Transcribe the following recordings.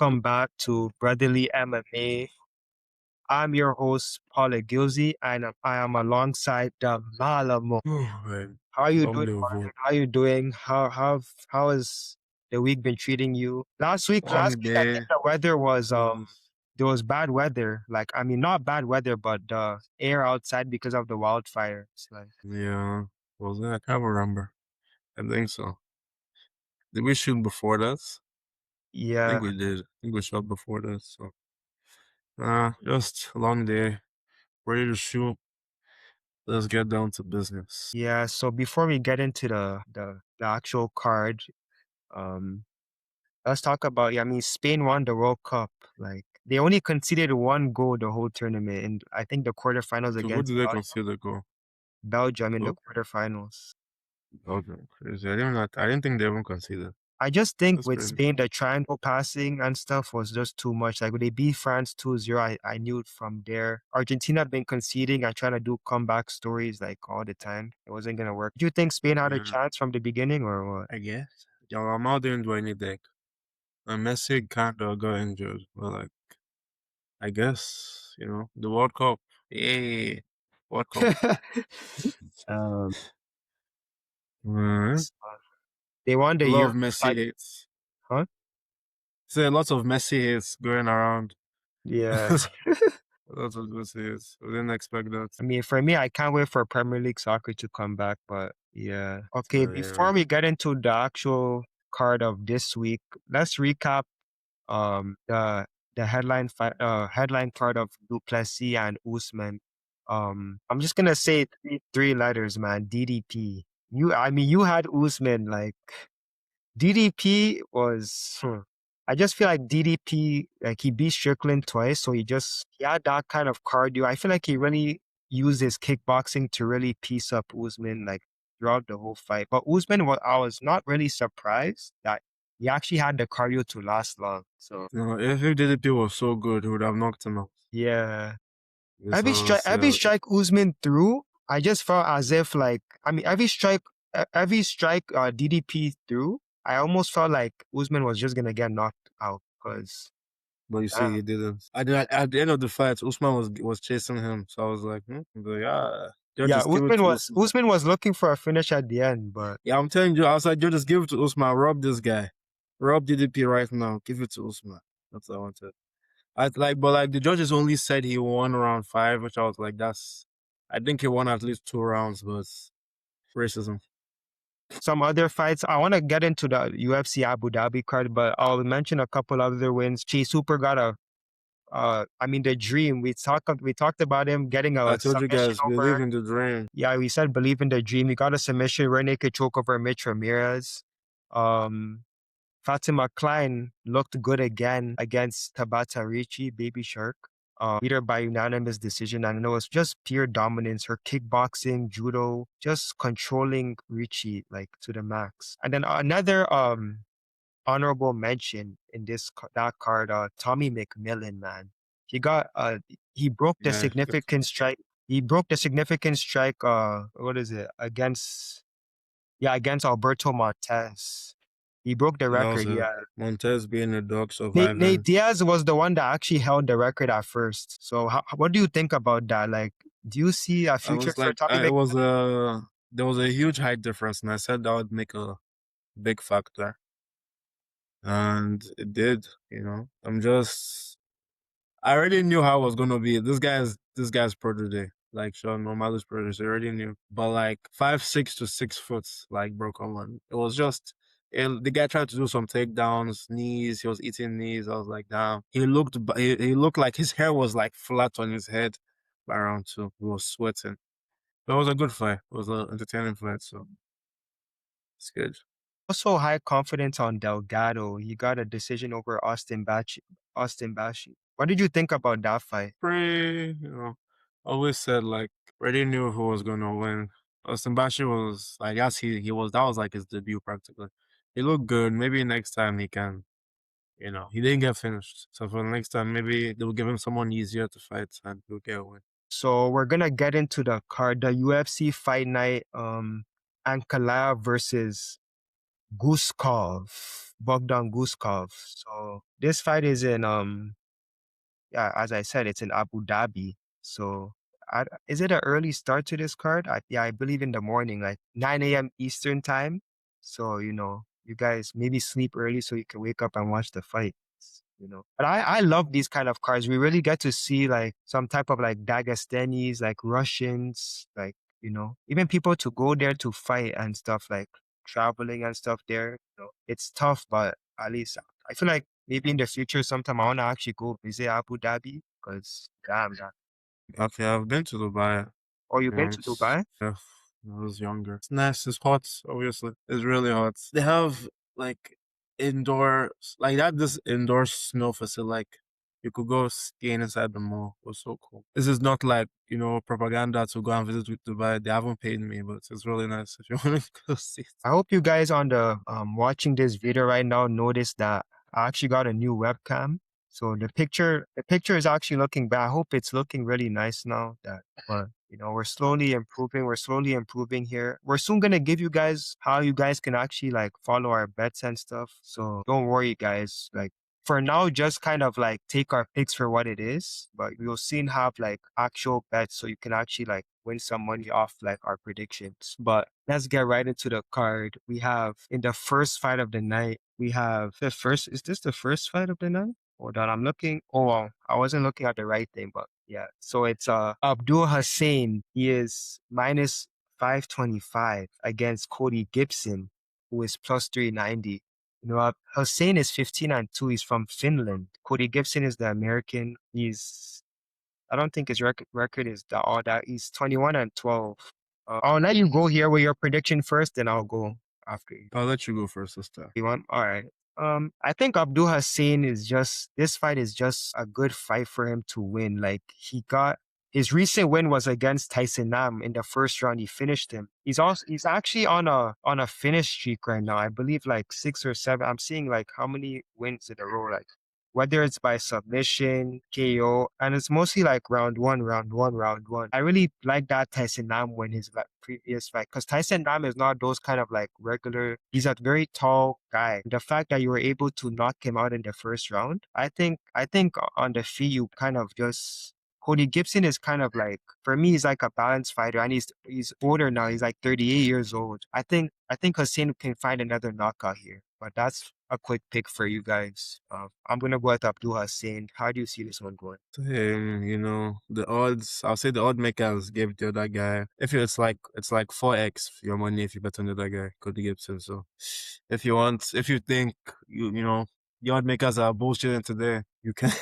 welcome back to Brotherly MMA. I'm your host, Paul Igiozee, and I am alongside the Malamo. Oh, man. How are you Long doing, live Marvin? vote. How are you doing? How has the week been treating you? Last week, Long I day. think the weather was Was, there was bad weather. Like, I mean, not bad weather, but the air outside because of the wildfires. Like, yeah. Was it? I can't remember. I think so. Did we shoot before that? I yeah. think we did. I think we shot before that. So, just a long day. Ready to shoot. Let's get down to business. Yeah, so before we get into the actual card, um, let's talk about, I mean, Spain won the World Cup. Like, they only conceded one goal the whole tournament, and I think the quarterfinals So, who against did they consider go? Belgium in the Who? quarterfinals. Okay, crazy. I didn't think they even considered. I just think That's with crazy. Spain, the triangle passing and stuff was just too much. Like when they beat France 2-0, I knew it from there. Argentina had been conceding and trying to do comeback stories like all the time. It wasn't going to work. Do you think Spain had a Yeah, chance from the beginning or what? I guess. Yo, Ramal didn't do anything. And Messi kind of got injured. But, like, I guess, the World Cup. Yay. World Cup. um, Mm. they won the A lot of Euro. Messi hits. Huh? So lots of Messi hits going around. Yeah. Lots of Messi hits. We didn't expect that. I mean, for me, I can't wait for Premier League soccer to come back, but yeah. Okay, So, yeah. before we get into the actual card of this week, let's recap the headline card of Du Plessis and Usman. I'm just gonna say three letters, man. DDP. You had Usman, like DDP was. I just feel like DDP, like he beat Strickland twice, so he had that kind of cardio. I feel like he really used his kickboxing to really piece up Usman, like throughout the whole fight. But Usman, I was not really surprised that he actually had the cardio to last long. So If DDP was so good, he would have knocked him out. yeah, This was, every strike Usman threw, I just felt as if like I mean every strike DDP threw, I almost felt like Usman was just gonna get knocked out because. but you see, he didn't. At the end of the fight, Usman was chasing him. So I was like, But yeah. Yeah, Just give it to Usman. Usman was looking for a finish at the end, but Yeah, I'm telling you, I was like, just give it to Usman. Rob this guy. Rob DDP right now. Give it to Usman. That's what I wanted. But the judges only said he won round 5, which I was like, I think he won at least 2 rounds, but racism. some other fights. I want to get into the UFC Abu Dhabi card, but I'll mention a couple other wins. Chase Super got the dream. We talked about him getting a I told you submission guys, over. believe in the dream. Yeah, we said believe in the dream. He got a submission rear naked choke over Mitch Ramirez. Fatima Kline looked good again against Tabata Ricci, Baby Shark. Beat her by unanimous decision, and it was just pure dominance. Her kickboxing, judo, just controlling Ricci like to the max. And then another honorable mention in that card, Tommy McMillan, man. He broke the Yeah. significant strike. He broke the significant strike. What is it against Alberto Montez. He broke the That record. was Yeah. Montez being a dog Nate surviving. Diaz was the one that actually held the record at first. So what do you think about that? Like, do you see a I future was for like, Tommy McMillan? there was a huge height difference, and I said that would make a big factor. And it did, I already knew how it was going to be. This guy's protege, like Sean O'Malley's protege. I already knew. But like 5'6" to 6 foot, like bro, come on. It was just, the guy tried to do some takedowns, knees. He was eating knees. I was like, damn. He looked like his hair was like flat on his head by round 2. He was sweating. But it was a good fight. It was an entertaining fight, so it's good. Also high confidence on Delgado. He got a decision over Austin Bashi. What did you think about that fight? Always said like already knew who was gonna win. Austin Bashi was like, yes, he was, that was like his debut practically. He looked good. Maybe next time he can, he didn't get finished. So for the next time, maybe they'll give him someone easier to fight and he'll get a win. So we're gonna get into the card, the UFC Fight Night, Ankalaev versus Guskov. Bogdan Guskov. So this fight is in yeah, as I said, it's in Abu Dhabi. So is it an early start to this card? Yeah, I believe in the morning, like 9 a.m. Eastern time. So, you guys maybe sleep early so you can wake up and watch the fight. But I love these kind of cards. We really get to see like some type of like Dagestanis, like Russians, like, even people to go there to fight and stuff, like traveling and stuff there. It's tough, but at least I feel like maybe in the future sometime I want to actually go visit Abu Dhabi because damn that. Okay, I've been to Dubai Oh, you've been to once. Dubai? Yeah, when I was younger. It's nice. It's hot, obviously. It's really hot. They have like indoor, like that. This indoor snow facility, like you could go skiing inside the mall. It was so cool. This is not like propaganda to go and visit with Dubai. They haven't paid me, but it's really nice if you want to go see it. I hope you guys on the watching this video right now notice that I actually got a new webcam. So the picture is actually looking bad. I hope it's looking really nice now but we're slowly improving. We're slowly improving here. We're soon gonna give you guys how you guys can actually like follow our bets and stuff. So don't worry guys. Like for now, just kind of like take our picks for what it is, but we'll soon have like actual bets so you can actually like win some money off like our predictions. But let's get right into the card. We have in the first fight of the night, we have is this the first fight of the night? Hold on, I'm looking. Oh, well, I wasn't looking at the right thing, but yeah. So it's Abdul Hussein. He is minus 525 against Cody Gibson, who is plus 390. Hussein is 15-2. He's from Finland. Cody Gibson is the American. I don't think his record is all that. He's 21-12. I'll let you go here with your prediction first, then I'll go after you. I'll let you go first this time. You want? All right. I think Abdul Hussein this fight is just a good fight for him to win. Like his recent win was against Tyson Nam in the first round. He finished him. He's actually on a finish streak right now. I believe like 6 or 7. I'm seeing like how many wins in a row, like whether it's by submission, KO, and it's mostly like round one, round one, round one. I really like that Tyson Nam win his like previous fight because Tyson Nam is not those kind of like regular. He's a very tall guy. The fact that you were able to knock him out in the first round, I think on the feet you kind of just. Cody Gibson is kind of like, for me, he's like a balanced fighter, and he's older now. He's like 38 years old. I think Hussein can find another knockout here, but that's a quick pick for you guys. I'm gonna go with Abdul Hussein. How do you see this one going? The odds. I'll say the odd makers gave the other guy. If it's like 4x your money if you bet on the other guy, Cody Gibson. So if you think the odd makers are bullshitting today, you can.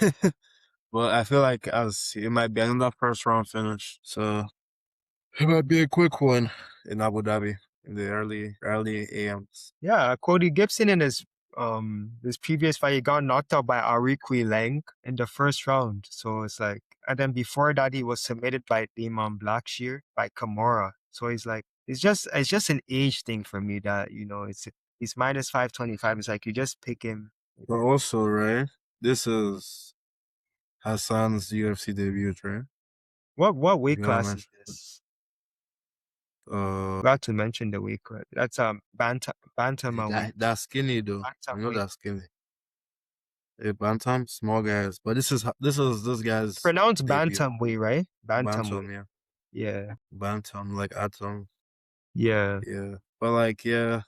But I feel like as it might be another first round finish, so it might be a quick one in Abu Dhabi in the early AMs. Yeah, Cody Gibson in his previous fight, he got knocked out by Ariqui Lang in the first round. So it's like, and then before that, he was submitted by Damon Blackshear by Kimura. So he's like, it's just an age thing for me that he's minus 525. It's like you just pick him. But also, right, this is Hassan's UFC debut, right? What weight You gotta class mention is this? Uh, Forgot to mention the weight class. That's bantamweight. that's skinny though. I know Bantamweight. that's skinny. A bantam, small guys, but this this guy's Pronounced debut. bantamweight, right? Bantam, Bantamweight. yeah. Yeah. Bantam, like atom. Yeah. Yeah. But like, yeah.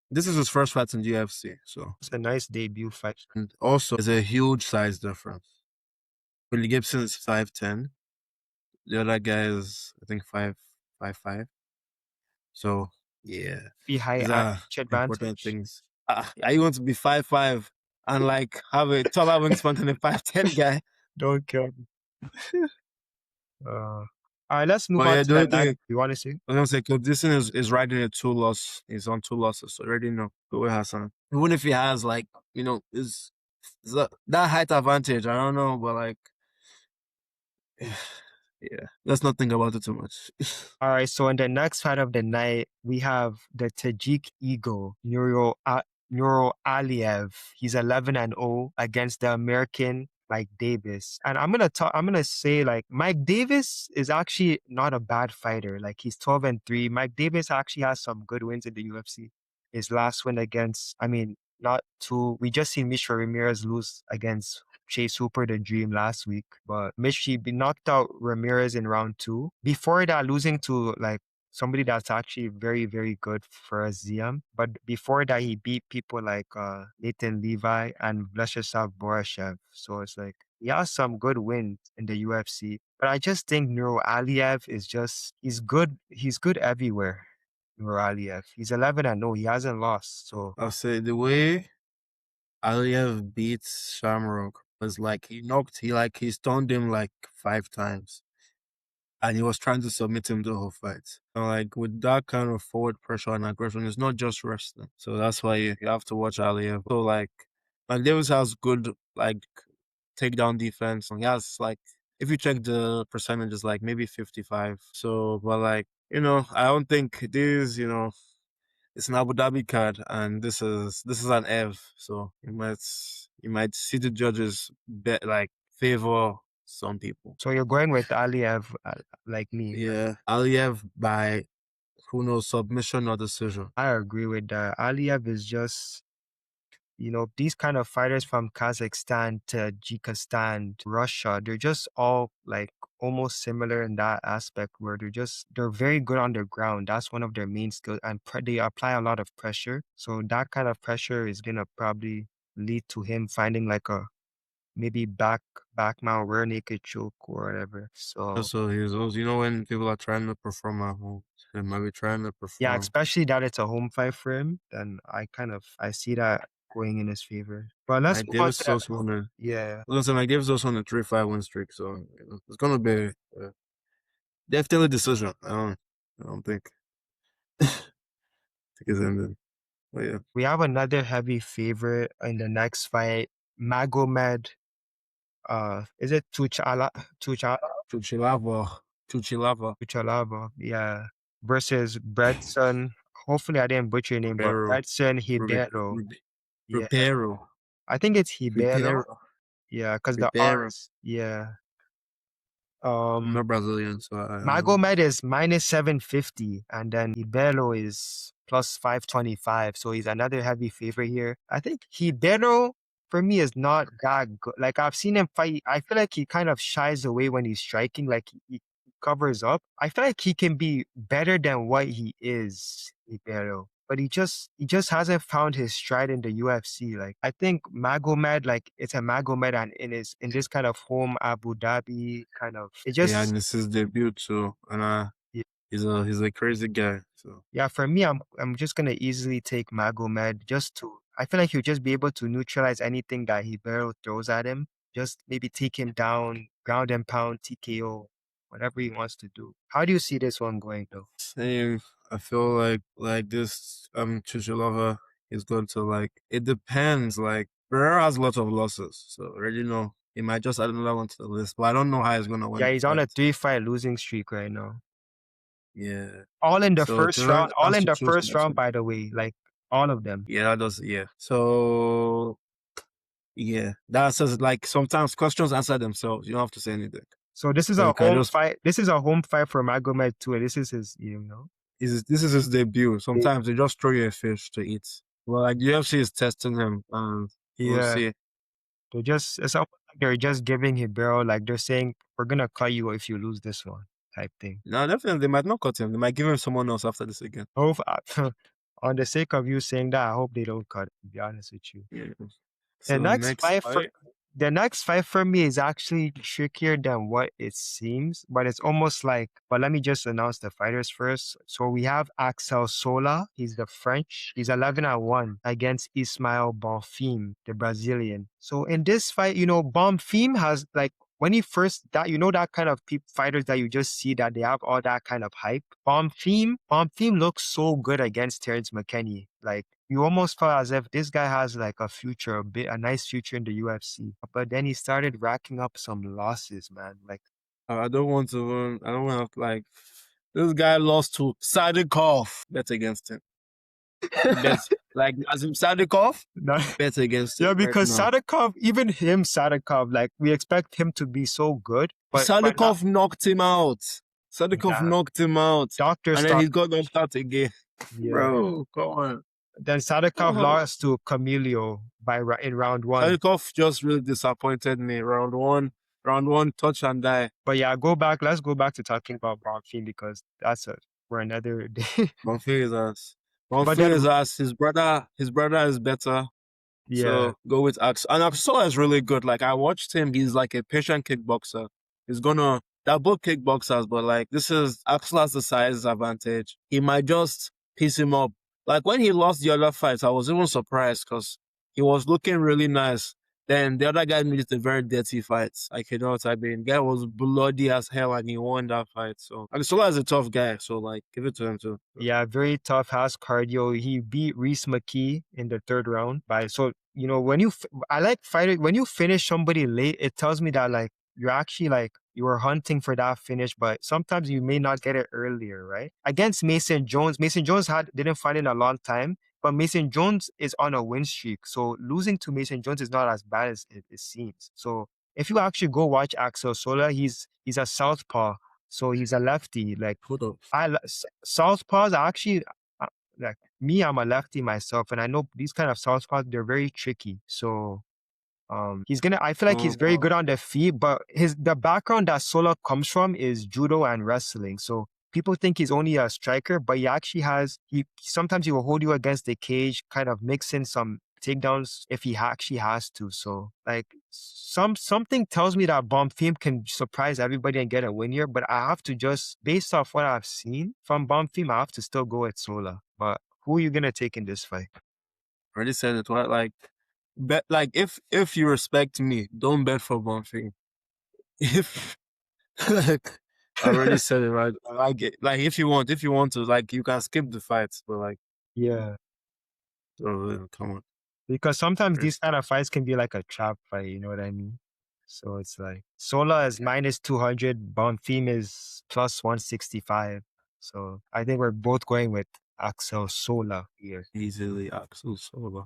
This is his first fight in UFC, so. It's a nice debut fight. And also, there's a huge size difference. Willie Gibson is 5'10". The other guy is, I think, 5'5". So, yeah. Be high These are important advantage. things. I want to be 5'5" and like have a taller wingspan than a 5'10" guy. Don't kill me. All right, let's move But on yeah, to the the only next. thing You want to see? I'm gonna say, Dustin is riding a 2-loss. He's on 2 losses, so you already know. Go with Hassan. Even if he has like, is that height advantage, I don't know, but like, yeah, let's not think about it too much. All right, so in the next fight of the night, we have the Tajik Eagle, Nurullo Aliev. He's 11-0 against the American Mike Davis. And I'm gonna say like Mike Davis is actually not a bad fighter. Like he's 12-3. Mike Davis actually has some good wins in the UFC. His last win against, not too. We just seen Misha Ramirez lose against Chase Hooper, the Dream, last week, but he knocked out Ramirez in round 2. Before that, losing to like somebody that's actually very, very good for a ZM. But before that, he beat people like Nathan Levi and Vyacheslav Borashev. So it's like he has some good wins in the UFC. But I just think Aliev is just he's good. He's good everywhere. Aliev. He's 11-0. He hasn't lost. So I'll say the way Aliev beats Shamrock was like he stunned him like 5 times. And he was trying to submit him the whole fight. And like with that kind of forward pressure and aggression, it's not just wrestling. So that's why you have to watch Aliev. So like Davis has good like takedown defense. And he has like if you check the percentages, like maybe 55. So but like, I don't think this, it's an Abu Dhabi card and this is an Ev. So you might see the judges like favor some people. So you're going with Aliev, like me. Yeah, Aliev by who knows, submission or decision. I agree with that. Aliev is just, these kind of fighters from Kazakhstan, Tajikistan, Russia, they're just all like almost similar in that aspect where they're very good on the ground. That's one of their main skills, and they apply a lot of pressure. So that kind of pressure is gonna probably lead to him finding like a maybe back mount rear naked choke or whatever. So Also, he's also, when people are trying to perform at home, they might be trying to perform. yeah, especially that it's a home fight for him, then I see that going in his favor. But let's Like move on Davis to is also on a yeah. listen, like Davis is also on a 3-5 win streak, so it's gonna be definitely decision. I don't think it's ended. But yeah, We have another heavy favorite in the next fight, Magomed. Is it Tuchalov, Tuchalov? Yeah, versus Bredson. Hopefully, I didn't butcher your name, but Ribeiro, Bredson Ribeiro. Yeah, Ribeiro, I think it's Ribeiro. Ribeiro, Yeah, because the Ribeiro. R's. Yeah. I'm not Brazilian, so I don't know. Magomed is minus 750, and then Ribeiro is plus 525. So he's another heavy favorite here. I think Ribeiro, for me, is not that good. Like, I've seen him fight. I feel like he kind of shies away when he's striking, like, he covers up. I feel like he can be better than what he is, Ribeiro. But he just hasn't found his stride in the UFC. Like, I think Magomed, like, it's a Magomed, and in this kind of home Abu Dhabi kind of it Yeah, just and this is debut too, and yeah, he's a crazy guy. So yeah, for me, I'm just gonna easily take Magomed I feel like he'll just be able to neutralize anything that Ribeiro throws at him. Just maybe take him down, ground and pound, TKO, whatever he wants to do. How do you see this one going though? same. I feel like this Tuchalova is going to like it depends. Like Pereira has lots of losses, so I already know he might just add another one to the list. But I don't know how he's gonna win Yeah, the he's on a fight. 3-fight losing streak right now. Yeah. All in the So first Pereira round, all has in to the choose first round, between. by the way, like all of them. Yeah, that does. Yeah. So yeah, that says like sometimes questions answer themselves. You don't have to say anything. So this is So a you can home just fight. This is a home fight for Magomed too. This is his, this is his debut. Sometimes they just throw you a fish to eat. Well, like UFC is testing him, and we'll Yeah. see. It's almost like they're just giving Ribeiro, like they're saying, we're gonna cut you if you lose this one, type thing. No, definitely they might not cut him. They might give him someone else after this again. Hope, on the sake of you saying that, I hope they don't cut it, to be honest with you. Yeah. The So next next fight for fight, the next fight for me is actually trickier than what it seems, but it's almost like, but let me just announce the fighters first. So we have Axel Sola, he's the French, he's 11-1 against Ismael Bonfim, the Brazilian. So in this fight, Bonfim has like when he first that kind of fighters that you just see that they have all that kind of hype. Bonfim looks so good against Terrence McKinney. Like you almost felt as if this guy has like a nice future in the UFC. But then he started racking up some losses, man. Like I don't want to. I don't want to like. This guy lost to Sadikov. Bet against him. Bet like as in Sadikov. no, Bet against yeah, him right because now. Sadikov, like we expect him to be so good, but Sadikov knocked him out. Sadikov nah, knocked him out, doctors and then thought, he got knocked out again. yeah. Bro, come on. Then Sadikov lost to Camilio in round one. Salikov just really disappointed me. Round one, touch and die. But yeah, go back. Let's go back to talking about Bonfim because that's for another day. Bonfim is us. But Bonfim then, is us. His brother is better. yeah, So go with Axel. And Axel is really good. Like I watched him. He's like a patient kickboxer. They're both kickboxers, but like this is Axel has the size advantage. He might just piece him up. Like when he lost the other fights, I was even surprised because he was looking really nice. Then the other guy made a very dirty fight. Like you know what I mean? Guy was bloody as hell and he won that fight. So and Sola is a tough guy. So like give it to him too. yeah, very tough, has cardio. He beat Reese McKee in the third round so when I like fighting when you finish somebody late, it tells me that like you're actually like you were hunting for that finish, but sometimes you may not get it earlier, right? Against Mason Jones, didn't fight in a long time, but Mason Jones is on a win streak, so losing to Mason Jones is not as bad as it seems. So if you actually go watch Axel Sola, he's a southpaw, so he's a lefty. Like Hold up. southpaws are actually like me. I'm a lefty myself, and I know these kind of southpaws, they're very tricky. So I feel like he's very good on the feet, but the background that Sola comes from is judo and wrestling. So people think he's only a striker, but he actually sometimes he will hold you against the cage, kind of mix in some takedowns if he actually has to. So like something tells me that Bonfim can surprise everybody and get a win here, but I have to just, based off what I've seen from Bonfim, I have to still go with Sola. But who are you gonna take in this fight? Already said it. What like bet like if you respect me, don't bet for Bonfim. If like I already said it right. I like it. Like if you want to, like you can skip the fights, but like Yeah. come on. Because sometimes these kind of fights can be like a trap fight, you know what I mean? So it's like Sola is minus 200, Bonfim is plus 165. So I think we're both going with Axel Sola here. Easily Axel Sola.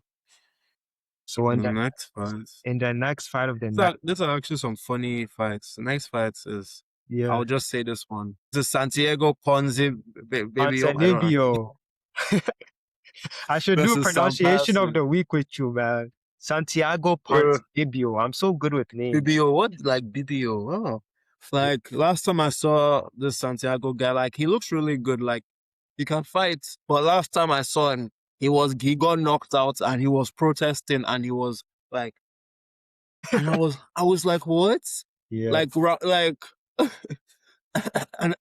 So The next fight. in the next fight of the night, These are actually some funny fights. The next fight is yeah, I'll just say this one. The Santiago baby. Oh, I don't know. Ponzinibbio. I should do Versus Sam pronunciation of Patterson. the week with you, man. Santiago Uh, Ponzinibbio. I'm so good with names. BBO, what like BBO? Oh, like last time I saw this Santiago guy, like he looks really good. Like he can fight. But last time I saw him, he got knocked out and he was protesting and he was like, and I was like, what? Yeah. Like, and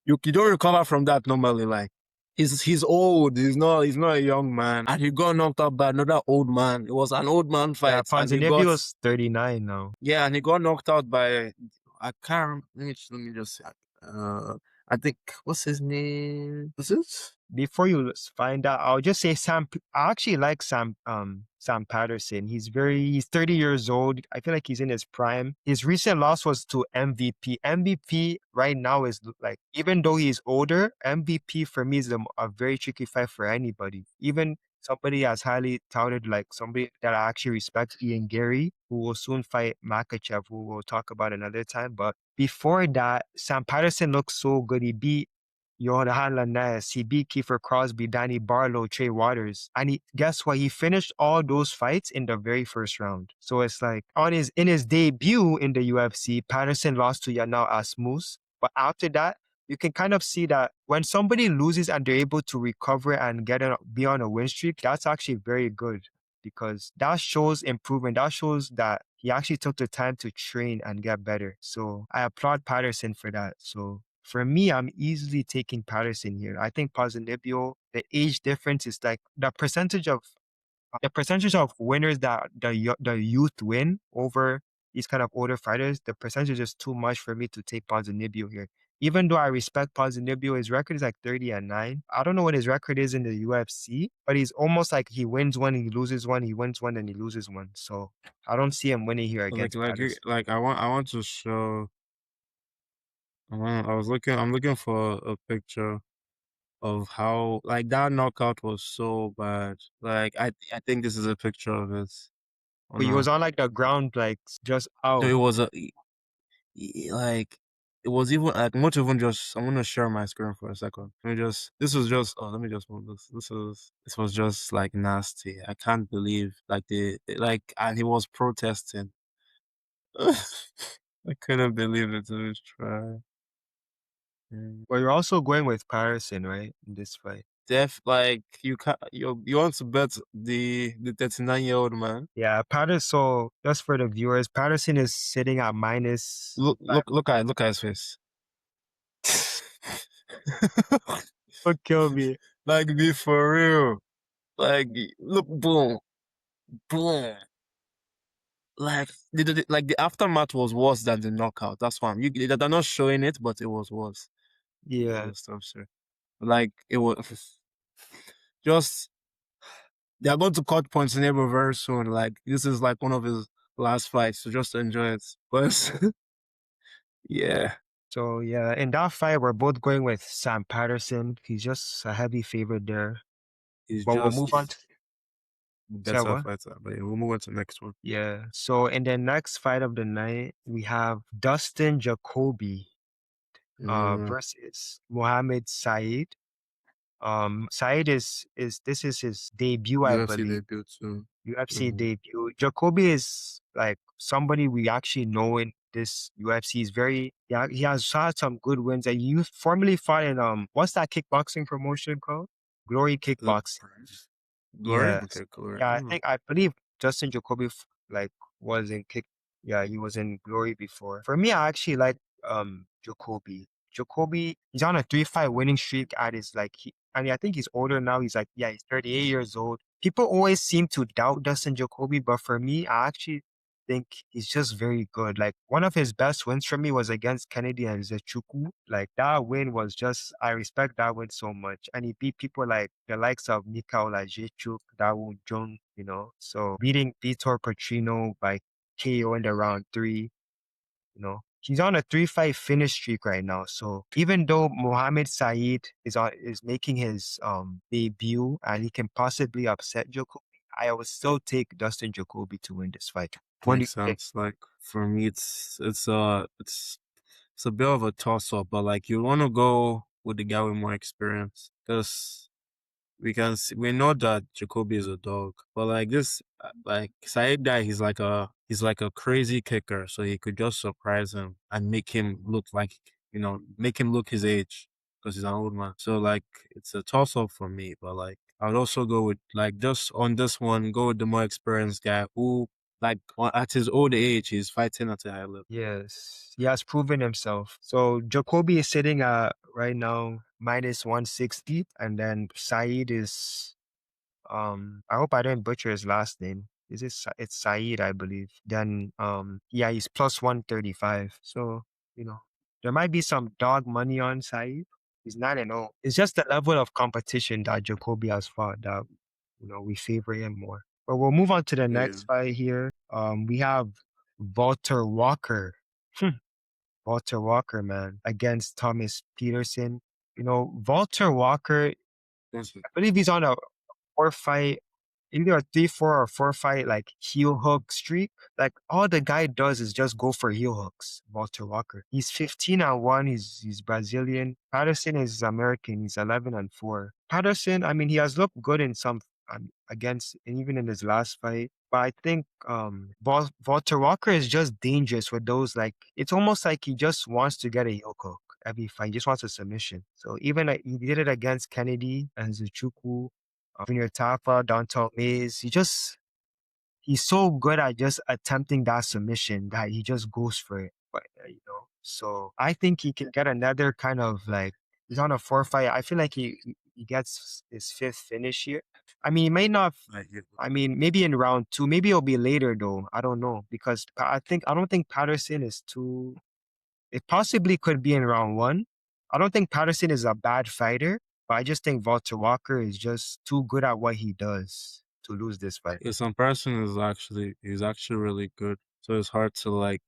you don't recover from that normally. Like he's old. He's not a young man, and he got knocked out by another old man. It was an old man Yeah, fight, and Ponzinibbio's 39 now. yeah, and he got knocked out by I can't. Let me just. I think what's his name? Was it? Before you find out, I'll just say I actually like Sam Patterson. He's 30 years old. I feel like he's in his prime. His recent loss was to MVP. MVP right now is like, even though he's older, MVP for me is a very tricky fight for anybody. Even somebody as highly touted, like somebody that I actually respect, Ian Gary, who will soon fight Makachev, who we'll talk about another time. But before that, Sam Patterson looks so good. He beat Johan Lanes, he beat Kiefer Crosby, Danny Barlow, Trey Waters. And guess what? He finished all those fights in the very first round. So it's like in his debut in the UFC, Patterson lost to Yanal Asmus. But after that, you can kind of see that when somebody loses and they're able to recover and be on a win streak, that's actually very good because that shows improvement. That shows that he actually took the time to train and get better. So I applaud Patterson for that. So for me, I'm easily taking Patterson here. I think Ponzinibbio, the age difference is like the percentage of winners that the youth win over these kind of older fighters, the percentage is too much for me to take Ponzinibbio here. Even though I respect Ponzinibbio, his record is like 30-9. I don't know what his record is in the UFC, but he's almost like he wins one, he loses one, he wins one, and he loses one. So I don't see him winning here against Patterson. I want to show. I'm looking for a picture of how like that knockout was so bad. Like I think this is a picture of it. Oh But he was no, on like the ground, like just no, out. it was like it was even like I'm gonna share my screen for a second. Let me just this was just oh let me just move this. This was just like nasty. I can't believe like like and he was protesting. I couldn't believe it. Let me try. Mm. But you're also going with Patterson, right? In this fight. Like you can you want to bet the 39-year-old man. Yeah, Patterson. So just for the viewers, Patterson is sitting at minus five. Look at his face. Don't kill me. Like be for real. Like look boom. Boom. Like like the aftermath was worse than the knockout. That's why they're not showing it, but it was worse. Yeah. Other stuff, sir. Like it was just they are going to cut Ponzinibbio very soon. Like this is like one of his last fights, so just enjoy it. But yeah, So yeah, in that fight, we're both going with Sam Patterson. He's just a heavy favorite there. he's But we'll just move on to the say better what? fighter. But yeah, we'll move on to the next one. Yeah. So in the next fight of the night, we have Dustin Jacoby Mm, versus Mohammed Saeed. Saeed is this is his debut, I UFC believe. debut too. UFC Mm, debut. Jacoby is like somebody we actually know in this UFC. He's very yeah, he has had some good wins. And you formerly fought in what's that kickboxing promotion called? Glory the Kickboxing. Glory? Yes. Okay, Glory. Yeah, I don't know. I believe Justin Jacoby like was in kick. Yeah, he was in Glory before. For me, I actually like Jacoby. Jacoby, he's on a 3-fight winning streak at his like and I think he's older now. He's like yeah, he's 38 years old. People always seem to doubt Dustin Jacoby, but for me, I actually think he's just very good. Like one of his best wins for me was against Kennedy and Zechuku. Like that win was just I respect that win so much. And he beat people like the likes of Mikhail Jachuk, Dawoon Jung, you know. So beating Vitor Petrino by KO in the round 3, you know. He's on a 3-fight finish streak right now. So even though Mohammed Saeed is making his debut and he can possibly upset Jacoby, I would still take Dustin Jacoby to win this fight. What do Makes you think? sense. Like for me, it's a bit of a toss up, but like you want to go with the guy with more experience because we know that Jacoby is a dog, but like this like Saeed guy, he's like a crazy kicker, so he could just surprise him and make him look like make him look his age because he's an old man. So like it's a toss up for me, but like I'd also go with like just on this one, go with the more experienced guy who like at his old age he's fighting at a high level. Yes, he has proven himself. So Jacoby is sitting at right now minus 160, and then Saeed is I hope I didn't butcher his last name. Is it it's Saeed, I believe. Then yeah, he's plus 135. So, you know, there might be some dog money on Saeed. He's 9-0. It's just the level of competition that Jacoby has fought that we favor him more. But we'll move on to the Yeah, next fight here. We have Walter Walker. Walter Walker, man, against Thomas Petersen. Walter Walker, that's it. I believe he's on a 4-fight, either a 3-4 or 4-fight like heel hook streak. Like all the guy does is just go for heel hooks. Walter Walker. He's 15-1. He's Brazilian. Patterson is American. He's 11-4. Patterson, I mean, he has looked good in some against and even in his last fight. But I think Walter Walker is just dangerous with those. Like it's almost like he just wants to get a heel hook every fight. He just wants a submission. So even he did it against Kennedy and Zuchuku, Junior Tafa, Dontal Mays. He's so good at just attempting that submission that he just goes for it. But so I think he can get another kind of like he's on a 4-fight. I feel like he gets his 5th finish here. I mean, he may not. I hear I mean, maybe in round 2. Maybe it'll be later though. I don't know because I don't think Patterson is too. It possibly could be in round 1. I don't think Patterson is a bad fighter, but I just think Walter Walker is just too good at what he does to lose this fight. yeah, some person he's actually really good. So it's hard to like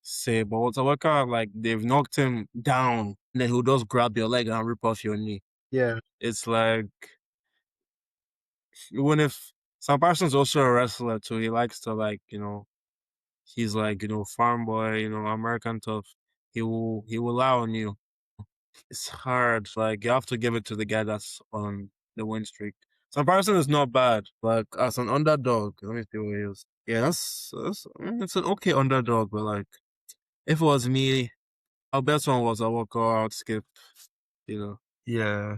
say, but Walter Walker, like they've knocked him down, and then he'll just grab your leg and rip off your knee. Yeah. It's like even if some person's also a wrestler too, he likes to like he's like farm boy, American tough. he will lie on you. It's hard. Like you have to give it to the guy that's on the win streak. So Patterson is not bad. Like as an underdog, let me see what he is. Yeah, it's an okay underdog, but like if it was me, our best one was a walkout, I'd skip. You know, Yeah.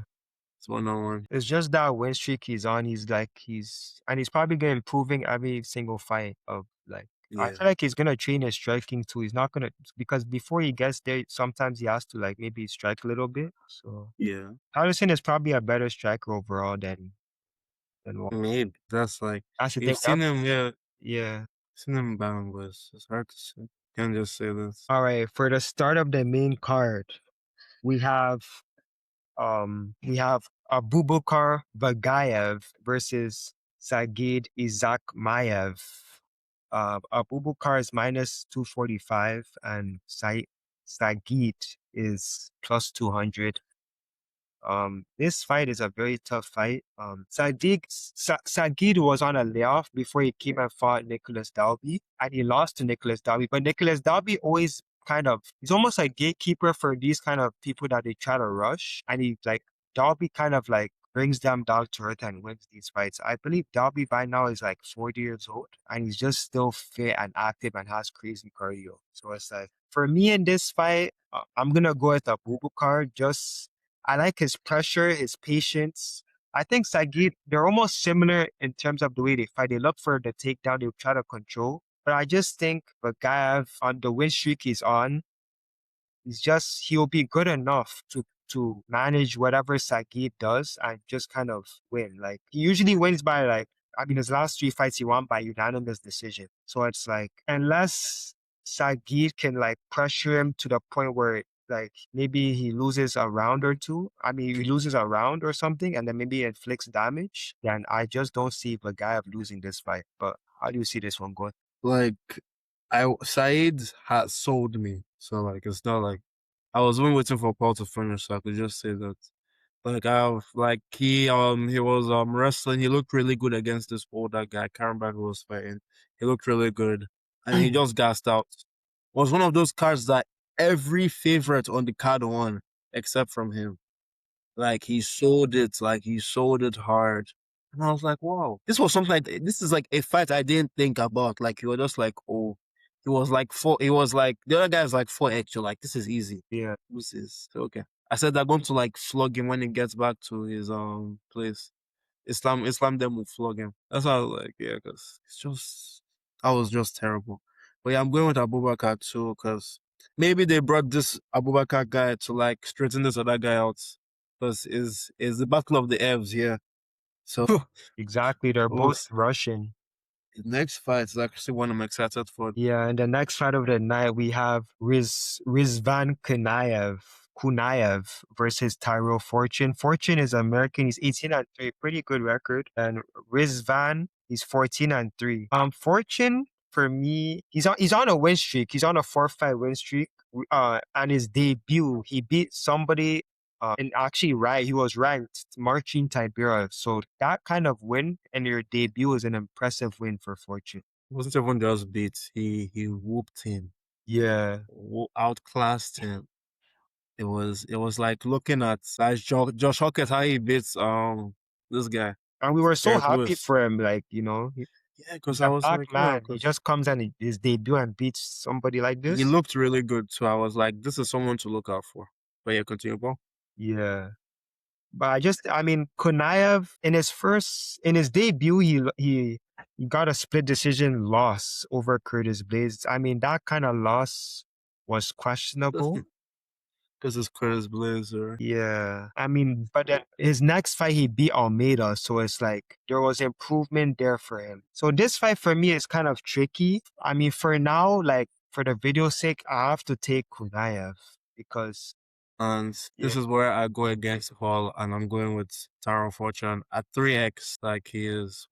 it's 1-on-1. It's just that win streak he's on. He's probably gonna improving every single fight of like. I feel Yeah, like he's gonna train his striking too. He's not gonna because before he gets there, sometimes he has to like maybe strike a little bit. So yeah. Patterson is probably a better striker overall than Wall. Maybe that's like That's the thing. you've seen him. Yeah, Yeah. seen him bang, but it's hard to say. Can't just say this. All right. For the start of the main card, we have we have Abubakar Bagayev versus Sagid Isakmayev. Abubakar is minus 245 and Sagid is plus 200. This fight is a very tough fight. Sagid was on a layoff before he came and fought Nicholas Dalby, and he lost to Nicholas Dalby. But Nicholas Dalby always he's almost like gatekeeper for these kind of people that they try to rush, and he like Dalby kind of like brings them down to earth and wins these fights. I believe Dalby by now is like 40 years old, and he's just still fit and active and has crazy cardio. So it's like for me in this fight, I'm gonna go with Abubakar. I like his pressure, his patience. I think Sagid, they're almost similar in terms of the way they fight. They look for the takedown, they try to control. But I just think Bagayev, on the win streak he's on, he'll be good enough to manage whatever Sagid does and just kind of win. Like he usually wins by his last three fights he won by unanimous decision. So it's like unless Sagid can like pressure him to the point where like maybe he loses a round or two. I mean he loses a round or something and then maybe it inflicts damage, then I just don't see Bagayev losing this fight. But how do you see this one going? Like Saeed had sold me, so like it's not like I was even waiting for Paul to finish, so I could just say that. Like he was wrestling. He looked really good against this older guy. I can't remember who was fighting. He looked really good, and he just gassed out. Was one of those cards that every favorite on the card won except from him. Like he sold it, hard. And I was like, wow, this was something like this is like a fight I didn't think about. Like you were just like, oh, he was like the other guy is like 4x. You're like, this is easy. Yeah. This is okay. I said they're going to like flog him when he gets back to his place. Islam them will flog him. That's why I was like, yeah, because I was just terrible. But yeah, I'm going with Abubakar too, because maybe they brought this Abubakar guy to like straighten this other guy out. Because is the battle of the Evs here. So Exactly. They're oh, both Russian. the next fight is actually one I'm excited for. Yeah, and the next fight of the night we have Rizvan Kunaev versus Tyrell Fortune. Fortune is American. He's 18-3, pretty good record. And Rizvan, he's 14-3. Fortune for me, he's on a win streak. He's on a 4-fight win streak. And his debut, he beat somebody. And actually, right, he was ranked Marcin Tibera. So that kind of win in your debut is an impressive win for Fortune. Wasn't everyone just beat? He whooped him, Yeah. outclassed him. It was like looking at Josh Hawkins how he beats this guy And we were so Derek happy Lewis. for him, like, Yeah, he's because I a was black like, wow, man. He because just comes and his debut and beats somebody like he this. looked really good too. I was like, this is someone to look out for. But yeah, continue, Paul. Yeah. But I mean, Kunaev in his debut, he got a split decision loss over Curtis Blades. I mean, that kind of loss was questionable. Because it's Curtis Blazer. Yeah. I mean, but then his next fight, he beat Almeida. So it's like there was improvement there for him. So this fight for me is kind of tricky. I mean, for now, like for the video's sake, I have to take Kunaev because, And yeah, this is where I go against Hall, and I'm going with Taro Fortune at 3x. Like he is,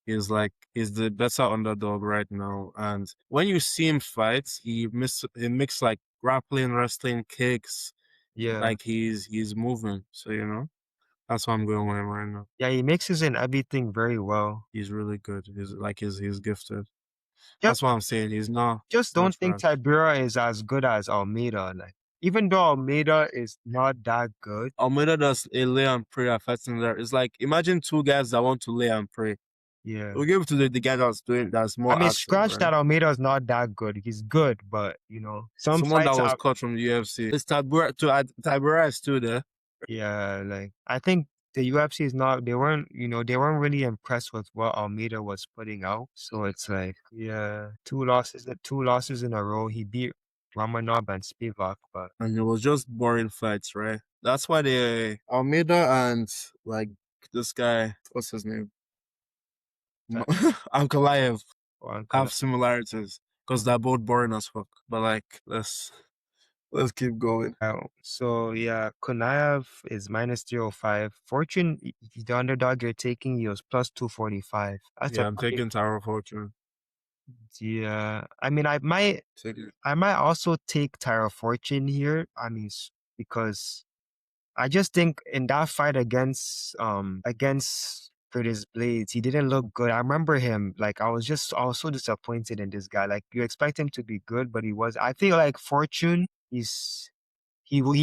he's the better underdog right now. And when you see him fight, he mix like grappling, wrestling, kicks. yeah. Like he's moving. So that's why I'm going with him right now. Yeah, he mixes in everything very well. He's really good. He's gifted. That's what I'm saying. He's not. Just Not don't think trash. Tibera is as good as Almeida. Like, even though Almeida is not that good. Almeida does a lay and pray affecting there. It's like imagine two guys that want to lay and pray. Yeah. We'll give it to the guy that's more I mean, active, scratch right? that Almeida is not that good. He's good, but some Someone that fights was are. cut from the UFC. It's Tibera is still there. Yeah, like I think the UFC is not. They weren't really impressed with what Almeida was putting out. So it's like, yeah, two losses in a row. He beat Romanov and Spivak, but And it was just boring fights, right? That's why they Almeida and like this guy, what's his name? Ankalaev have similarities because they're both boring as fuck. But like, let's keep going. So yeah, Kunaev is -305. Fortune, the underdog you're taking, he was +245. Yeah, I'm taking Taro Fortune. Yeah, I mean, I might also take Tyra Fortune here. I mean, because I just think in that fight against Curtis Blades, he didn't look good. I remember him, like I was so disappointed in this guy. Like you expect him to be good, but he was. I feel like Fortune, he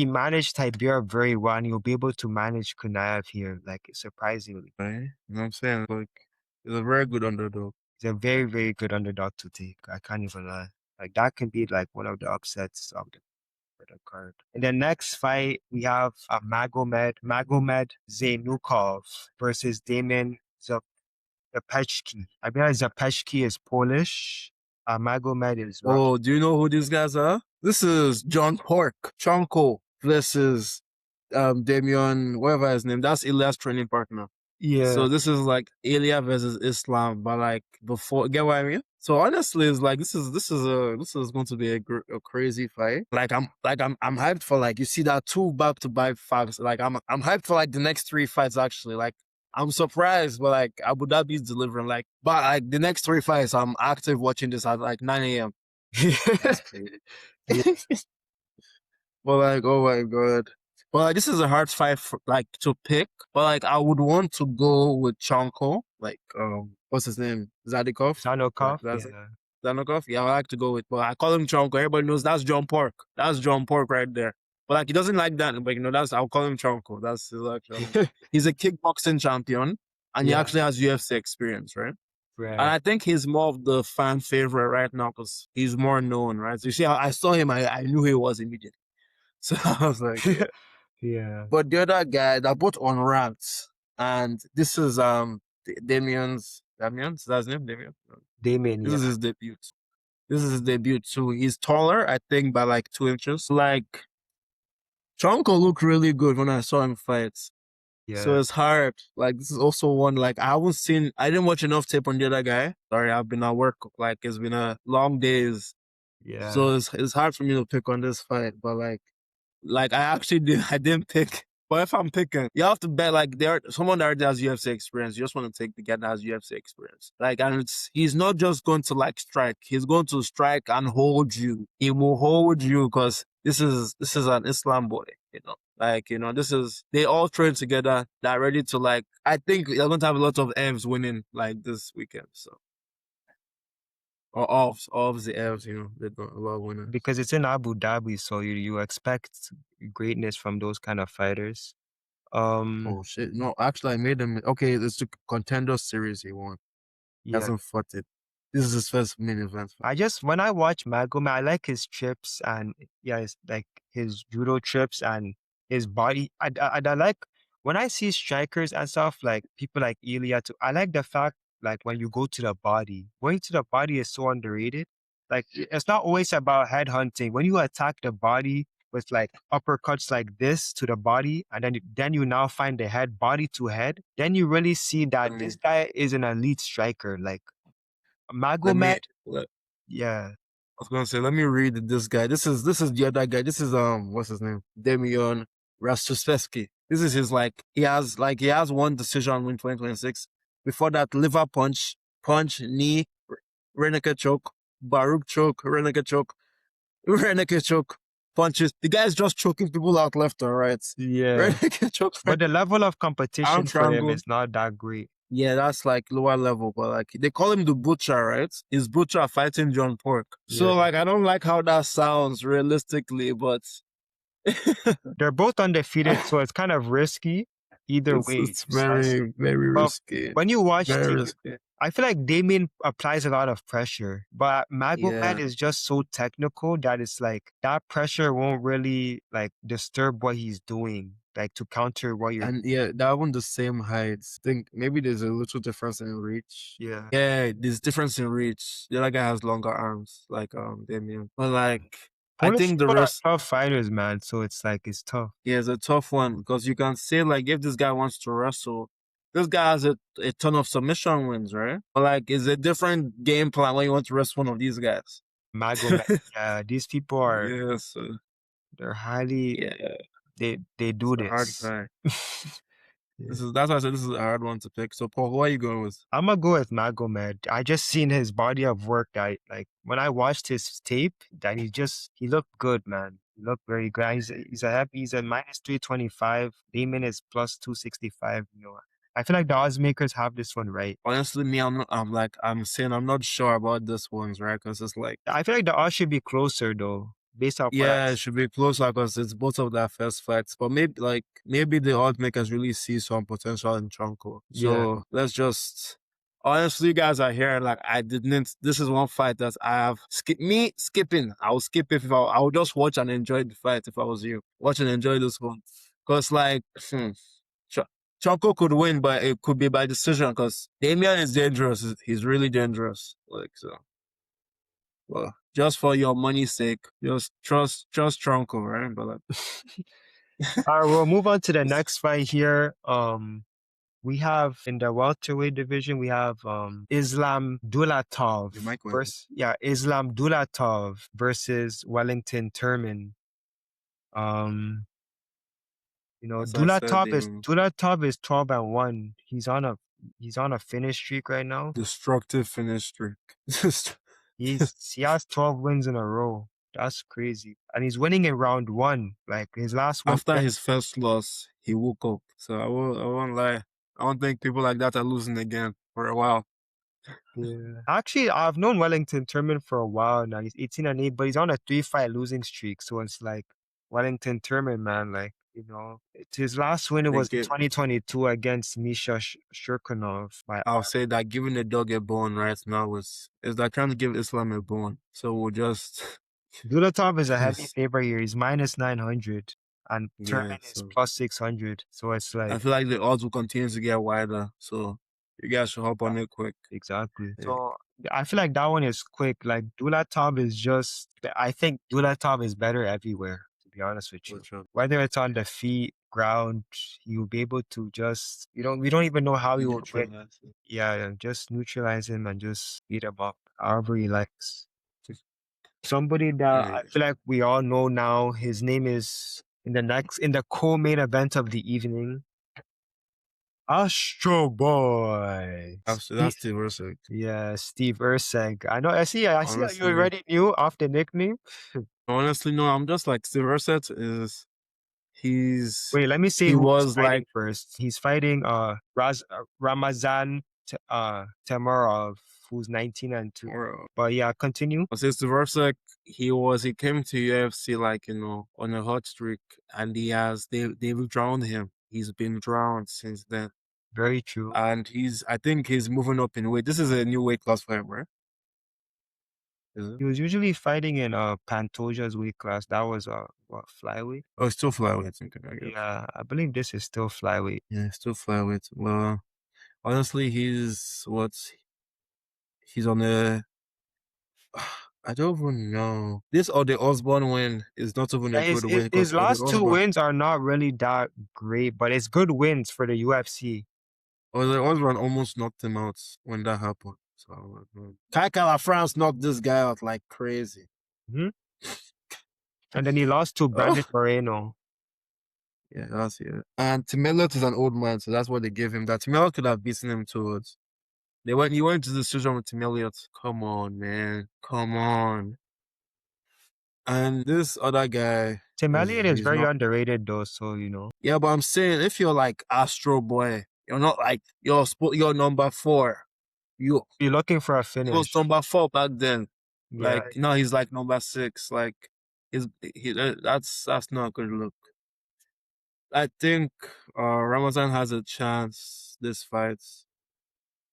managed Tibera very well, and he'll be able to manage Kunaev here, like surprisingly. Right? You know what I'm saying? Like, he's a very good underdog. He's a very, very good underdog to take. I can't even lie. Like that can be like one of the upsets of the card. In the next fight, we have Magomed Zainukov versus Damon Zapechki. I realize Zapechki is Polish. Magomed is Russian. Oh, do you know who these guys are? This is John Chonko versus Damian, whatever his name. That's Ilya's training partner. Yeah. So this is like Aliev versus Islam, but like before, get what I mean? So honestly, it's like this is going to be a crazy fight. Like I'm hyped for, like, you see that 2 back-to-back fights. Like I'm hyped for like the next 3 fights actually. Like I'm surprised, but like Abu Dhabi is delivering. Like, but like the next 3 fights, I'm active watching this at like 9 a.m. But like, oh my god. But like, this is a hard fight to pick. But like, I would want to go with Chonko. Like, what's his name? Zadikov? Zanokov. Yeah. Zanokov? Yeah, I like to go with. But I call him Chonko. Everybody knows that's John Pork. That's John Pork right there. But like, he doesn't like that. But I'll call him Chonko. That's his actual. He's a kickboxing champion, and he actually has UFC experience, right? Right. And I think he's more of the fan favorite right now because he's more known, right? So you see, I saw him, I knew who he was immediately. So I was like, yeah. But the other guy, they're both unranked, and this is Damian's. Is that his name? Damian. This is his debut. This is his debut too. He's taller, I think, by like 2 inches. Like, Chonko looked really good when I saw him fight. Yeah. So it's hard. Like, this is also one, like, I didn't watch enough tape on the other guy. Sorry, I've been at work. Like, it's been a long days. Yeah. So it's hard for me to pick on this fight. But like I didn't pick. But if I'm picking, you have to bet like someone that already has UFC experience. You just want to take the guy that has UFC experience. Like, and he's not just going to like strike. He's going to strike and hold you. He will hold you because this is an Islam boy. They all train together. They're ready to, like, I think they're going to have a lot of Evs winning like this weekend. So. Or offs the Evs, they got a lot of winners. Because it's in Abu Dhabi, so you expect greatness from those kind of fighters. Oh shit! No, actually, I made him. Okay, it's the Contender Series he won. He hasn't fought it. This is his first main event. When I watch Magomed, I like his trips and it's like his judo trips and his body. I like when I see strikers and stuff, like people like Ilya too. I like the fact, like, when you go to the body, going to the body is so underrated. Like, it's not always about head hunting. When you attack the body with like uppercuts like this to the body, and then you now find the head, body to head, then you really see that this guy is an elite striker. Like Magomed. Yeah. I was gonna say, let me read this guy. This is the other guy. This is what's his name? Damian Rastospevsky. This is his, like, he has one decision win 2026. Before that, liver punch, knee, Reneke choke, Baruch choke, Reneke choke, punches. The guy's just choking people out left and right. Yeah. Reneke choke. But the level of competition for him is not that great. Yeah, that's like lower level, but like they call him the Butcher, right? Is Butcher fighting John Pork? So like I don't like how that sounds realistically, but They're both undefeated, so it's kind of risky either way. it's Precisely. very, very But risky. when you watch Very the, risky. I feel like Damien applies a lot of pressure, but Magomed Yeah. is just so technical that it's like that pressure won't really like disturb what he's doing, like to counter what you're. And yeah, that one the same height. I think maybe there's a little difference in reach. Yeah. Yeah, there's difference in reach. The other guy has longer arms, like Damien. But like I Polish think the people are rest tough fighters, man. So it's like it's tough. yeah, it's a tough one because you can say like if this guy wants to wrestle, this guy has a ton of submission wins, right? But like it's a different game plan when you want to wrestle one of these guys. Magomed, yeah, these people are Yes, they're highly yeah, they it's do a hard this. guy. Yeah. That's why I said this is a hard one to pick. So Paul, who are you going with? I'm gonna go with Magomed. I just seen his body of work that like when I watched his tape, that he looked good, man. He looked very good. He's a minus 325. Damon is plus 265. You know, I feel like the odds makers have this one right. Honestly, me, I'm saying I'm not sure about this one's right because it's like I feel like the odds should be closer though, based off what I yeah, it should be closer because it's both of their first fights. But maybe the odd makers really see some potential in Chonko. yeah. So let's just honestly, you guys are here. Like I didn't. This is one fight that I have skipping. I will skip if I will just watch and enjoy the fight if I was you. Watch and enjoy this one because like. Chonko could win, but it could be by decision because Damian is dangerous. He's really dangerous. Like so. Well, just for your money's sake, just trust Tronco, right? But like, All right, we'll move on to the next fight here. We have in the welterweight division, we have Islam Dulatov Islam Dulatov versus Wellington Turman. Um, you know, as I said, Dulatov is 12-1. He's on a finish streak right now. destructive finish streak. He has 12 wins in a row. That's crazy. And he's winning in round 1. Like his last win. After his first loss, he woke up. So I won't lie. I don't think people like that are losing again for a while. Yeah. Actually, I've known Wellington Turman for a while now. He's 18-8, but he's on a 3-fight losing streak. So it's like Wellington Turman, man, like, you know, his last win was in 2022 against Misha Shurkanov. I'll say that giving the dog a bone right now is like trying to give Islam a bone. So we'll just Dulatov is a heavy favorite here. He's minus 900 and Turman is plus 600. So it's like I feel like the odds will continue to get wider. So you guys should hop on it quick. Exactly. Yeah. So I feel like that one is quick. Like Dulatov is just, I think Dulatov is better everywhere, to be honest with you. Sure. Whether it's on the feet, ground, he'll be able to just, we don't even know how he will get. Yeah, just neutralize him and just beat him up however he likes. Somebody that I feel like we all know now, his name is in the co-main event of the evening. Astro Boy. That's Steve Urseg. Yeah, Steve Urseg. I see you already knew off the nickname. Honestly, no, I'm just like Steve Urseg Wait, let me see who he's fighting first. He's fighting Ramazan Tamarov, who's 19-2. But yeah, continue. Steve Urseg, he came to UFC like, you know, on a hot streak, and they've drowned him. He's been drowned since then. Very true. And I think he's moving up in weight. This is a new weight class for him, right? He was usually fighting in Pantoja's weight class. That was what, flyweight? Oh, it's still flyweight, I think. Yeah, I believe this is still flyweight. Yeah, still flyweight. Well, honestly, he's on a I don't even know. This or the Osborne win is not even a good win. His last 2 wins are not really that great, but it's good wins for the UFC. Or the Osborne almost knocked him out when that happened. So Kai France knocked this guy out like crazy. Mm-hmm. And then he lost to Brandon Moreno. Yeah, that's it. And Timeliot is an old man, so that's what they gave him. That Timeliot could have beaten him towards. He went to the decision with Timeliot. Come on, man. Come on. And this other guy. Timeliot is very underrated though, so you know. Yeah, but I'm saying if you're like Astro Boy, You're not like you're number 4. You You're looking for a he was finish. number 4 back then. Yeah, Like now he's like number 6. Like that's not a good look. I think Ramazan has a chance this fight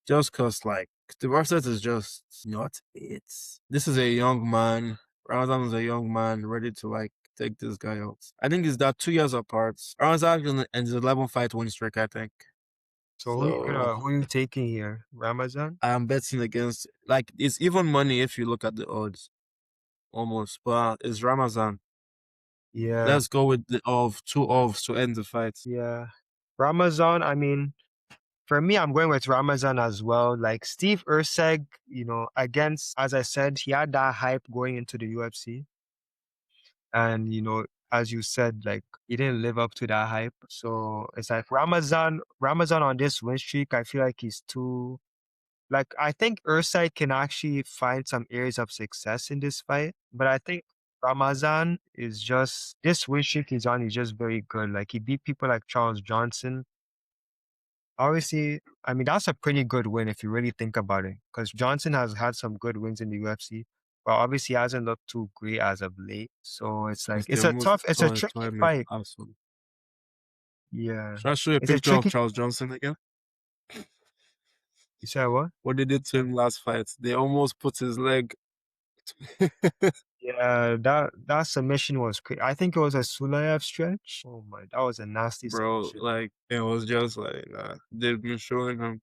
just cause like the versus is just not it. This is a young man. Ramazan is a young man ready to like take this guy out. I think it's that 2 years apart. Ramazan in his 11 fight win streak, I think. so So who are you taking here? Ramazan? I am betting against like it's even money if you look at the odds almost, but it's Ramazan. Yeah, Let's go with the of 2 offs to end the fight. yeah. Ramazan, I mean, for me, I'm going with Ramazan as well. Like Steve Urseg, against, as I said, he had that hype going into the UFC. And, as you said, like he didn't live up to that hype. So it's like Ramazan on this win streak, I feel like he's too, like, I think Ursay can actually find some areas of success in this fight. But I think Ramazan is just, this win streak he's on, he's just very good. Like he beat people like Charles Johnson. Obviously, I mean, that's a pretty good win if you really think about it, because Johnson has had some good wins in the UFC, but obviously hasn't looked too great as of late. So it's like, They almost it's a tore it tricky tore him fight. absolutely. Yeah. Should I show you a It's a picture of tricky, Charles Johnson again? you said what? What they did to him last fight? They almost put his leg. Yeah, that submission was crazy. I think it was a Sulayev stretch. Oh my, that was a nasty Bro, submission. like it was just like they've been showing him.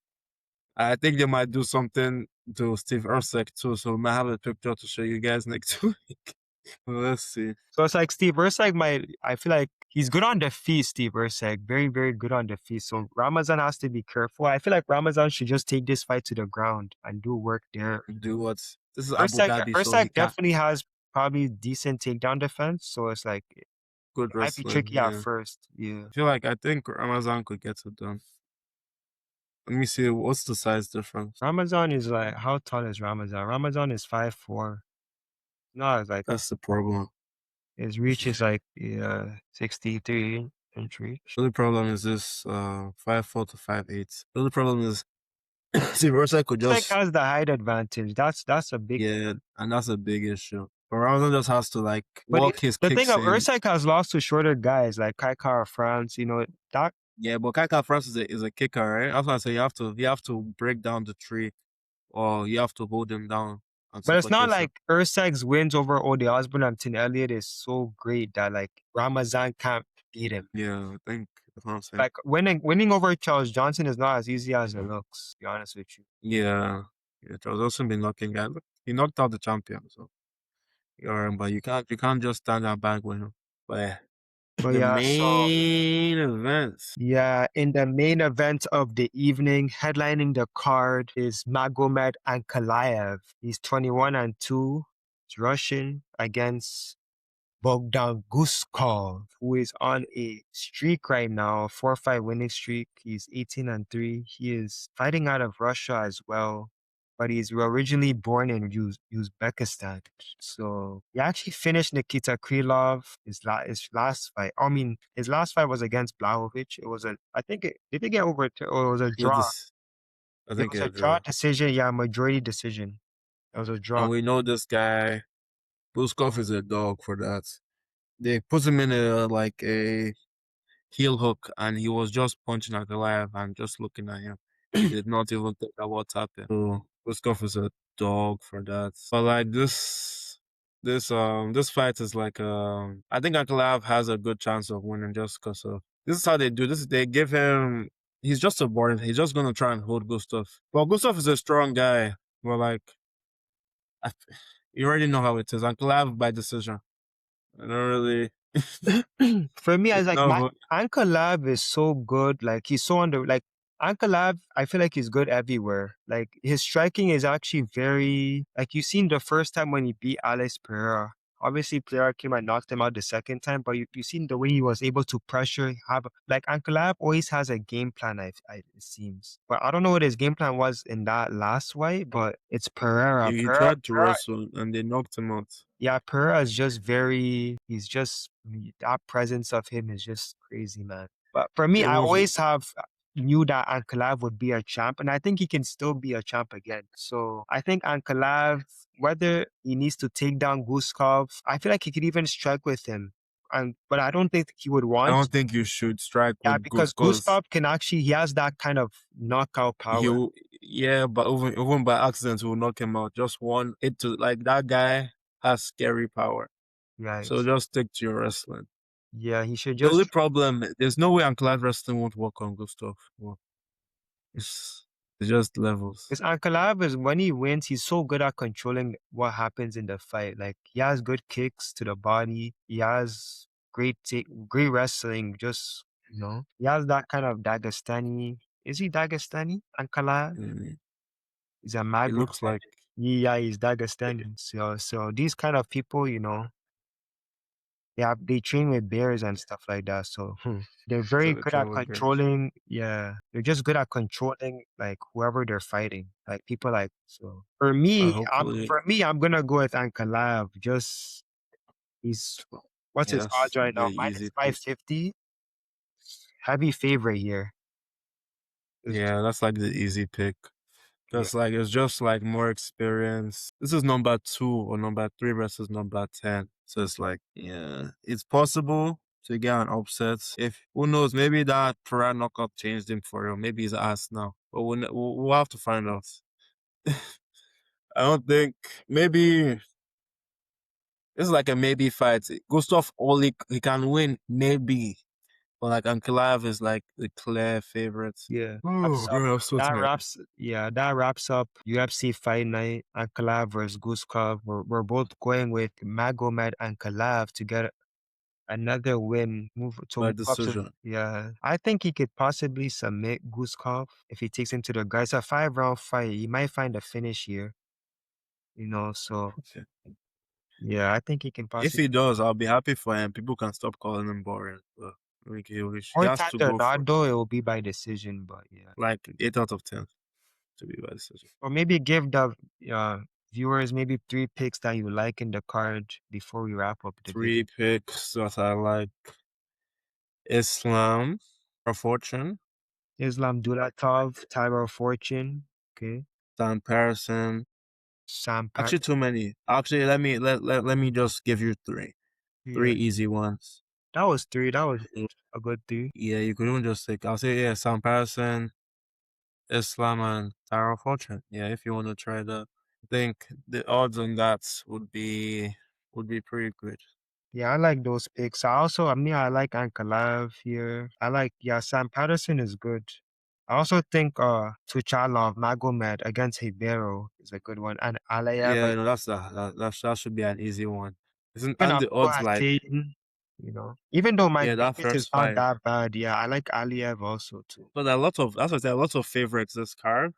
I think they might do something to Steve Ursek too, so we might have a picture to show you guys next week. Let's see. So it's like Steve Ursag I feel like he's good on the feet, Steve Ursag. Very, very good on the feet. So Ramazan has to be careful. I feel like Ramazan should just take this fight to the ground and do work there. Do what? This is Abu Ursag, Dhabi, so he Ursag can't. definitely has probably decent takedown defense. So it's like, it Good might be wrestling, tricky at yeah. first. Yeah. I think Ramazan could get it done. Let me see, what's the size difference? Ramazan is like, how tall is Ramazan? Ramazan is 5'4". No, it's like, That's the problem. his reach is like 63 inch reach. The only problem is this 5'4" to 5'8". The only problem is Steve Ursek could Ursag just has the height advantage. That's a big. yeah, and that's a big issue. But Ramazan just has to like But walk his the thing kicks of in. Usyk has lost to shorter guys like Kai Kara France, that. Yeah, but Kaka France is a kicker, right? That's why I say you have to break down the tree, or you have to hold him down and But it's not suffocate him. like Usyk's wins over Ode Osborne and Tim Elliott is so great that like Ramazan can't beat him. Yeah, I think that's what I'm saying. Like winning over Charles Johnson is not as easy as it looks, to be honest with you. Yeah, Charles also been knocking guys. He knocked out the champion, so but you can't just stand and bang with him. But yeah. But The yeah, so main event. yeah, in the main event of the evening, headlining the card is Magomed Ankalaev. He's 21-2. He's Russian against Bogdan Guskov, who is on a streak right now, a 4-5 winning streak. He's 18-3. He is fighting out of Russia as well, but he's originally born in Uzbekistan. So he actually finished Nikita Krylov his last fight. I mean, his last fight was against Blahovic. It was did they get overturned or it was a Yeah, draw? I It think was a a draw draw. decision. Yeah, majority decision. It was a And draw. we know this guy, Buskov is a dog for that. They put him in a heel hook, and he was just punching at the live and just looking at him. He did not even think that what happened. So Guskov is a dog for that. But like this fight is like I think Ankalaev has a good chance of winning just because of this is how they do this. They give him he's just a boring. He's just gonna try and hold Gustav. Well, Gustav is a strong guy. But like I, you already know how it is. Ankalaev by decision. I don't really. For me, I was like, my No, Uncle Lab is so good. Like he's so like Uncle Lab, I feel like he's good everywhere. Like his striking is actually very like you seen the first time when he beat Alex Pereira. Obviously, Pereira came and knocked him out the second time, but you seen the way he was able to pressure. Have like Uncle Lab always has a game plan. It seems, but I don't know what his game plan was in that last fight. But it's Pereira. he Pereira, tried to wrestle and they knocked him out. yeah, Pereira is just he's just, that presence of him is just crazy, man. But for me, It I was always have, knew that Ankalaev would be a champ, and I think he can still be a champ again. So I think Ankalaev, whether he needs to take down Guskov, I feel like he could even strike with him. But I don't think he would I want. don't think you should strike Yeah, with because Guskov. Guskov can actually, he has that kind of knockout power. He'll yeah, but even by accident will knock him out. Just one it to like that guy has scary power. Right. So just stick to your wrestling. Yeah, he should The only just. problem, there's no way Ankalaev wrestling won't work on Gustav. Well, it's just levels. Because Ankalaev is when he wins, he's so good at controlling what happens in the fight. Like he has good kicks to the body. He has great wrestling. Just he has that kind of Dagestani. Is he Dagestani? Ankalaev? Mm, He's a it Magomed. looks like Yeah, he's Dagestani. So these kind of people, they train with bears and stuff like that. So they're very so good at with bears. controlling. Yeah, they're just good at controlling like whoever they're fighting. Like people like so. For me, Hopefully, I'm gonna go with Ankalaev. Just he's what's yeah, his odds that's right the now? easy Minus five pick. fifty. Heavy favorite here. Is Yeah, that's like the easy pick. yeah. Just like it's just like more experience. This is number 2 or number 3 versus number 10. So it's like, yeah, it's possible to get an upset. If who knows, maybe that prior knockout changed him for real. Maybe he's ass now, but we'll have to find out. I don't think maybe this is like a maybe fight. Gustav only he can win maybe, but like Ankalaev is like the clear favorite. Yeah. Oh, bro, I'm sweating. That wraps up UFC Fight Night. Ankalaev versus Guskov. We're both going with Magomed Ankalaev to get another win. By Move up to decision. yeah. I think he could possibly submit Guskov if he takes him to the guys. A 5-round fight. He might find a finish here. So Okay. yeah, I think he can If possibly. he does, I'll be happy for him. People can stop calling him boring. But like he More has times to than go for not, though, it will be by decision. But yeah. like 8 out of 10 to be by decision. Or maybe give the uh, viewers maybe 3 picks that you like in the card before we wrap up the video. 3 picks that I like: Islam, Fortune, Islam Dulatov, Tyro Fortune, okay, Patterson. Sam Actually, Pat. too many. Actually, let me just give you three. Three Yeah, easy ones. that was 3. That was Mm, a good 3. Yeah, you could even just take. I'll say yeah, Sam Patterson, Islam, and Tyro Fortune. Yeah, if you want to try that. I think the odds on that would be pretty good. Yeah, I like those picks. I like Ankalaev here. Sam Patterson is good. I also think Tuchalov, Magomed against Ribeiro is a good one. And Aliev, Yeah, no, that should be an easy one. Isn't even and the Abdul odds like even though my yeah that biggest is first not fight. that bad, yeah, I like Aliev also too. But there are lots of that's what there are lots of favorites this card.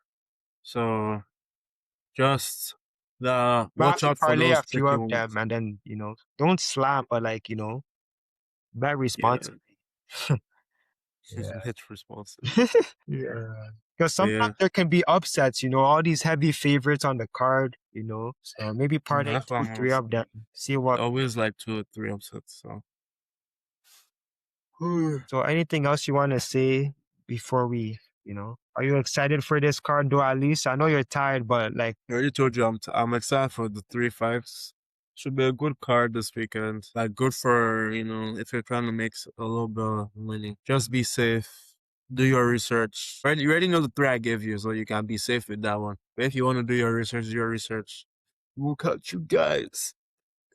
So just the But I have watch to out for parlay a those few tricky of ones. them and then, don't slam, but bet Yeah, responsibly. Yeah. hit responsive. Yeah. Because But sometimes yeah, there can be upsets, all these heavy favorites on the card. So maybe parlay that's what two, I'm three of them. See what. always like 2 or 3 upsets. So So anything else you want to say before are you excited for this card though, at least? I know you're tired, but like, I already told you I'm excited for the 3 fights. Should be a good card this weekend. Like good for if you're trying to make a little bit of money. Just be safe. Do your research. Right, you already know the 3 I gave you, so you can be safe with that one. But if you want to do your research, We'll catch you guys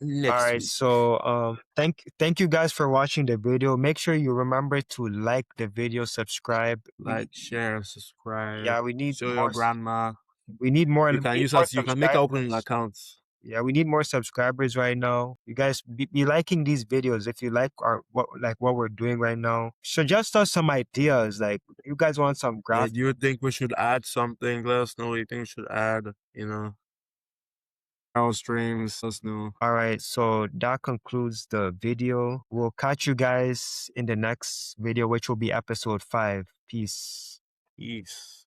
all next right. week. So thank you guys for watching the video. Make sure you remember to like the video, subscribe. Like, share, subscribe. Yeah, we need Show your more. grandma. We need more. You We can need use more us. You can make an opening subscribers. account. Yeah, we need more subscribers right now. You guys be liking these videos if you like what we're doing right now. Suggest us some ideas. Like you guys want some Yeah, graphic. do you think we should add something? Let us know what you think we should add. Our streams. Let us know. All right, so that concludes the video. We'll catch you guys in the next video, which will be episode 5. Peace. Peace.